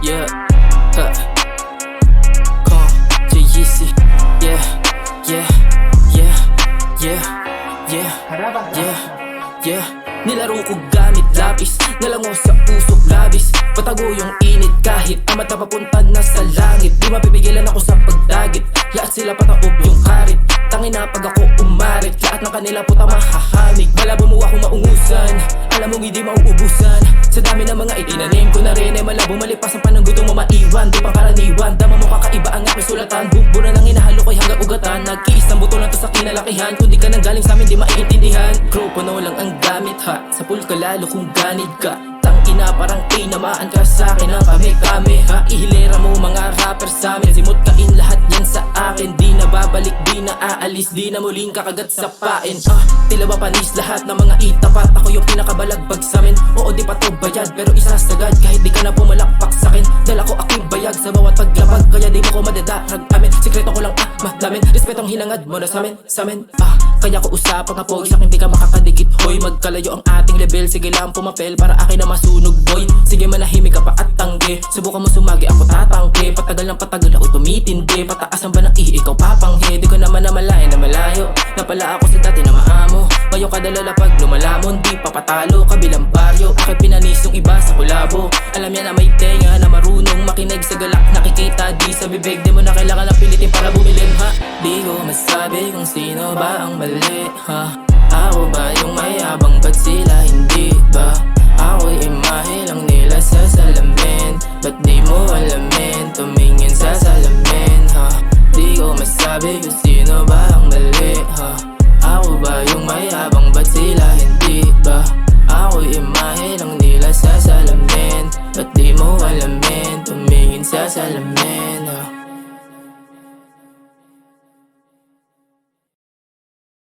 Yeah, ha. J-Yeezy. Yeah, yeah, yeah, yeah, yeah, yeah, yeah. Nilaro ko gamit lapis, nalango sa usok labis. Patago yung init kahit ang mata papunta na sa langit. Di mapipigilan ako sa pagdagit, lahat sila pataob yung karit. Tangin na pag ako umarit, lahat ng kanila puta mahahamig. Malabo mo ako maungusan, alam mong hindi mauubusan. Sa dami ng mga itinanim ko na rin ay malabo malipas ang panang gutom mo maiwan. Di pang karaniwan, dama mo kakaiba ang aking sulatan. Bukbura nang inahalo ko'y hanggang ugatan. Nag-iis ng buto lang to sa kinalakihan. Kung di ka nang galing sa'min di maiintindihan. Mikropono lang ang gamit ha, sa pool ka lalo kung ganid ka. Tangina parang tinamaan ka sa'kin ang kami-kami ha. Ihilera mo mga rapper sa'min, simot kain lahat yan sa akin. Di na babalik, di na aalis, di na muling kakagat sa pain. Tila ba panis lahat ng mga itapat, ako yung pinakabalagbag sa'min. Oo di pa to bayad, pero isasagad kahit di ka na pumalakpak sa'kin. Dala ko aking bayag sa bawat paglapag, kaya di mo ko madadarag amin. Sikreto ko lang madlamin, respetong hinangad mo na sa'min. Kaya ko usapang apoy, sa'kin di ka makakadikit hoy. Magkalayo ang ating level, sige lang pumapel para akin na masunog boy. Sige manahimik ka pa at tanggi, subukan mo sumagi ako tatangke. Patagal ng patagal ako tumitindi, pataasan ba ng ihi ikaw papanghe. Di ko naman na malayo na malayo, napala ako sa dati na maamo. Ngayon kadalala pag lumalamon, di papatalo kabilang baryo. Aking pinanis yung iba sa kulabo, alam niya na may tenga na marunong makinig sa galak. Nakikita di sa bibig, di mo na kailangan ng pilitin para bumilin ha. Di ko masabi kung sino ba ang mali ha. Ako ba yung mayabang, ba't sila hindi ba? Ako'y imahe lang nila sa salamin, ba't di mo alamin? Tumingin sa salamin ha. Di ko masabi kung sino ba ang mali ha. Ako ba yung mayabang, ba't sila hindi ba? Ako'y imahe lang nila sa salamin, ba't di mo alamin? Tumingin sa salamin ha.